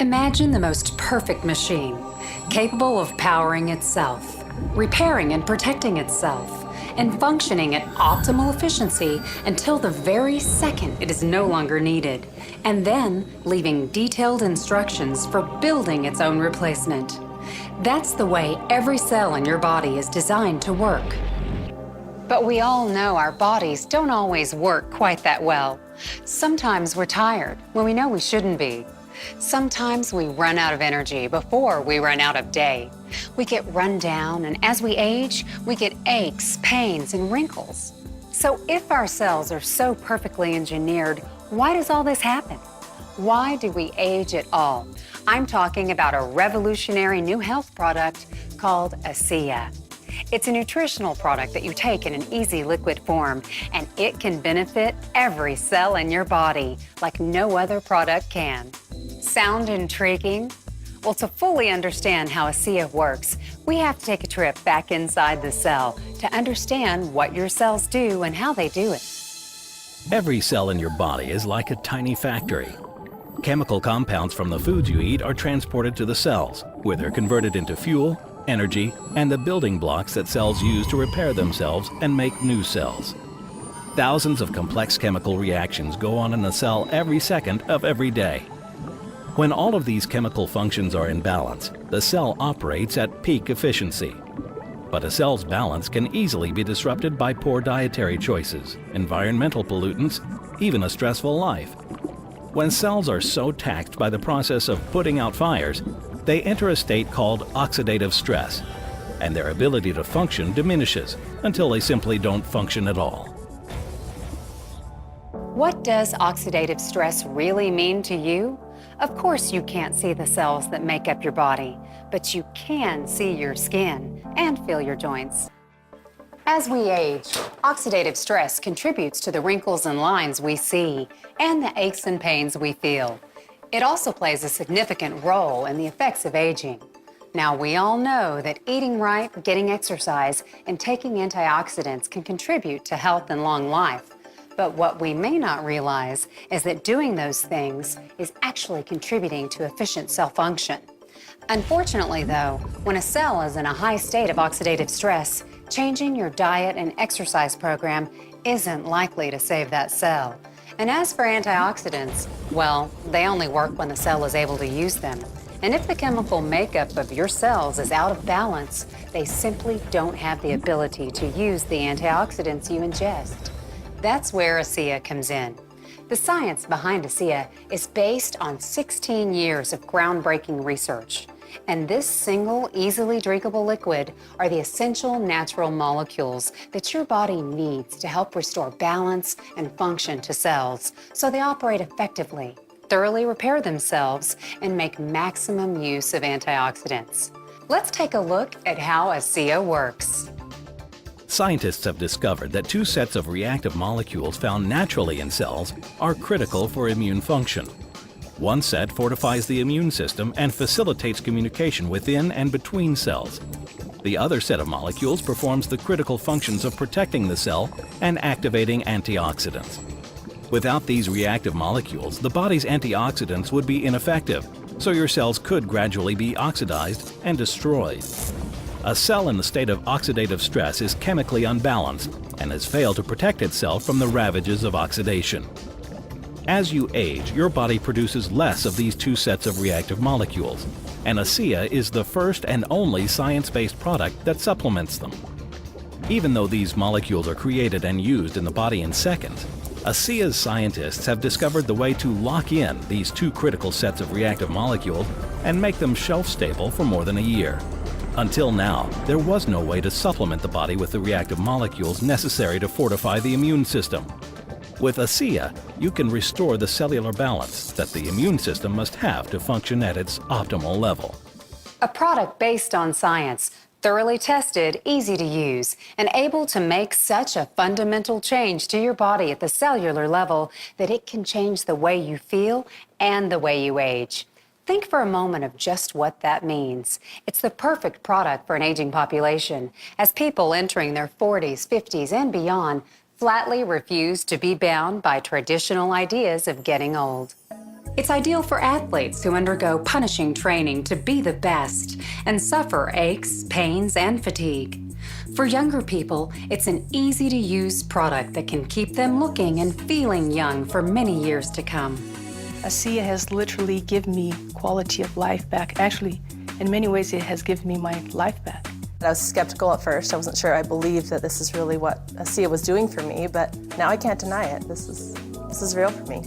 Imagine the most perfect machine, capable of powering itself, repairing and protecting itself, and functioning at optimal efficiency until the very second it is no longer needed, and then leaving detailed instructions for building its own replacement. That's the way every cell in your body is designed to work. But we all know our bodies don't always work quite that well. Sometimes we're tired when we know we shouldn't be. Sometimes we run out of energy before we run out of day. We get run down, and as we age, we get aches, pains, and wrinkles. So if our cells are so perfectly engineered, why does all this happen? Why do we age at all? I'm talking about a revolutionary new health product called Asea. It's a nutritional product that you take in an easy liquid form, and it can benefit every cell in your body like no other product can. Sound intriguing? Well, to fully understand how Asea works, we have to take a trip back inside the cell to understand what your cells do and how they do it. Every cell in your body is like a tiny factory. Chemical compounds from the foods you eat are transported to the cells, where they're converted into fuel, energy, and the building blocks that cells use to repair themselves and make new cells. Thousands of complex chemical reactions go on in a cell every second of every day. When all of these chemical functions are in balance, the cell operates at peak efficiency. But a cell's balance can easily be disrupted by poor dietary choices, environmental pollutants, even a stressful life. When cells are so taxed by the process of putting out fires, they enter a state called oxidative stress, and their ability to function diminishes until they simply don't function at all. What does oxidative stress really mean to you? Of course, you can't see the cells that make up your body, but you can see your skin and feel your joints. As we age, oxidative stress contributes to the wrinkles and lines we see and the aches and pains we feel. It also plays a significant role in the effects of aging. Now, we all know that eating right, getting exercise, and taking antioxidants can contribute to health and long life. But what we may not realize is that doing those things is actually contributing to efficient cell function. Unfortunately, though, when a cell is in a high state of oxidative stress, changing your diet and exercise program isn't likely to save that cell. And as for antioxidants, well, they only work when the cell is able to use them. And if the chemical makeup of your cells is out of balance, they simply don't have the ability to use the antioxidants you ingest. That's where Asea comes in. The science behind Asea is based on 16 years of groundbreaking research. And this single, easily drinkable liquid are the essential natural molecules that your body needs to help restore balance and function to cells so they operate effectively, thoroughly repair themselves, and make maximum use of antioxidants. Let's take a look at how Asea works. Scientists have discovered that two sets of reactive molecules found naturally in cells are critical for immune function. One set fortifies the immune system and facilitates communication within and between cells. The other set of molecules performs the critical functions of protecting the cell and activating antioxidants. Without these reactive molecules, the body's antioxidants would be ineffective, so your cells could gradually be oxidized and destroyed. A cell in the state of oxidative stress is chemically unbalanced and has failed to protect itself from the ravages of oxidation. As you age, your body produces less of these two sets of reactive molecules, and Asea is the first and only science-based product that supplements them. Even though these molecules are created and used in the body in seconds, Asea's scientists have discovered the way to lock in these two critical sets of reactive molecules and make them shelf-stable for more than a year. Until now, there was no way to supplement the body with the reactive molecules necessary to fortify the immune system. With Asea, you can restore the cellular balance that the immune system must have to function at its optimal level. A product based on science, thoroughly tested, easy to use, and able to make such a fundamental change to your body at the cellular level that it can change the way you feel and the way you age. Think for a moment of just what that means. It's the perfect product for an aging population, as people entering their 40s, 50s, and beyond flatly refuse to be bound by traditional ideas of getting old. It's ideal for athletes who undergo punishing training to be the best and suffer aches, pains, and fatigue. For younger people, it's an easy-to-use product that can keep them looking and feeling young for many years to come. Asea has literally given me quality of life back. Actually, in many ways, it has given me my life back. I was skeptical at first. I wasn't sure I believed that this is really what Asea was doing for me, but now I can't deny it. This is real for me.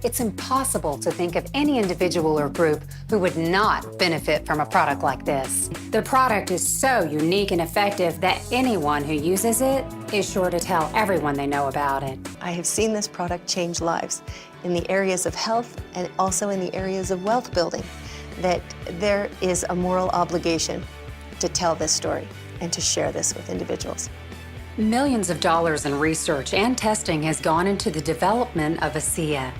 It's impossible to think of any individual or group who would not benefit from a product like this. The product is so unique and effective that anyone who uses it is sure to tell everyone they know about it. I have seen this product change lives in the areas of health and also in the areas of wealth building, that there is a moral obligation to tell this story and to share this with individuals. Millions of dollars in research and testing has gone into the development of Asea.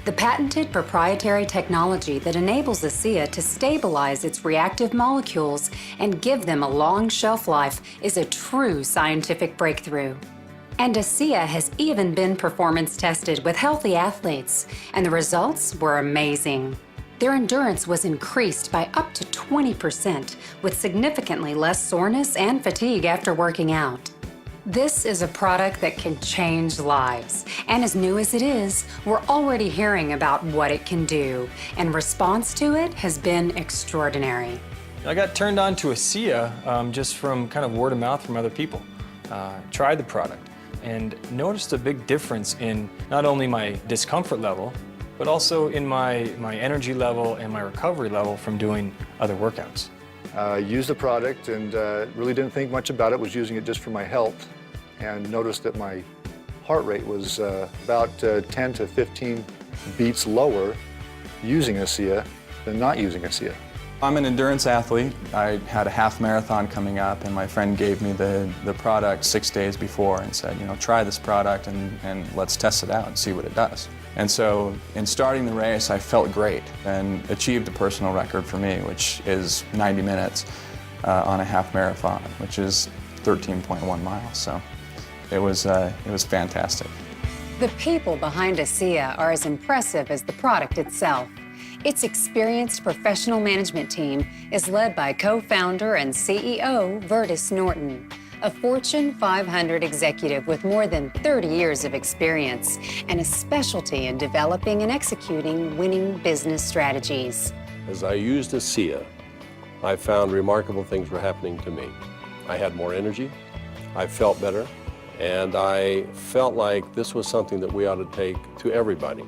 The patented proprietary technology that enables Asea to stabilize its reactive molecules and give them a long shelf life is a true scientific breakthrough. And Asea has even been performance tested with healthy athletes, and the results were amazing. Their endurance was increased by up to 20%, with significantly less soreness and fatigue after working out. This is a product that can change lives, and as new as it is, we're already hearing about what it can do, and response to it has been extraordinary. I got turned on to Asea just from kind of word of mouth from other people. Tried the product and noticed a big difference in not only my discomfort level, but also in my energy level and my recovery level from doing other workouts. Used the product and really didn't think much about it, was using it just for my health, and noticed that my heart rate was about 10 to 15 beats lower using Asea than not using Asea. I'm an endurance athlete. I had a half marathon coming up, and my friend gave me the product 6 days before and said, you know, try this product and let's test it out and see what it does. And so in starting the race, I felt great and achieved a personal record for me, which is 90 minutes on a half marathon, which is 13.1 miles. So it was fantastic. The people behind Asea are as impressive as the product itself. Its experienced professional management team is led by co-founder and CEO Vertus Norton, a Fortune 500 executive with more than 30 years of experience and a specialty in developing and executing winning business strategies. As I used Asea, I found remarkable things were happening to me. I had more energy, I felt better, and I felt like this was something that we ought to take to everybody.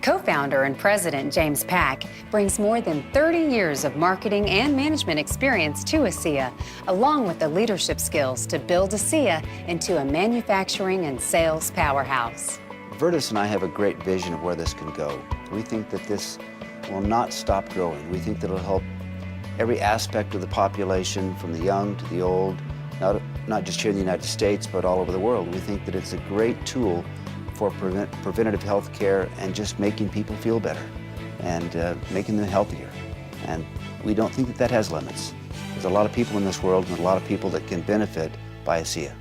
Co-founder and president James Pack brings more than 30 years of marketing and management experience to Asea, along with the leadership skills to build Asea into a manufacturing and sales powerhouse. Vertus and I have a great vision of where this can go. We think that this will not stop growing. We think that it'll help every aspect of the population, from the young to the old, not just here in the United States, but all over the world. We think that it's a great tool for preventative health care and just making people feel better and making them healthier. And we don't think that that has limits. There's a lot of people in this world and a lot of people that can benefit by Asea.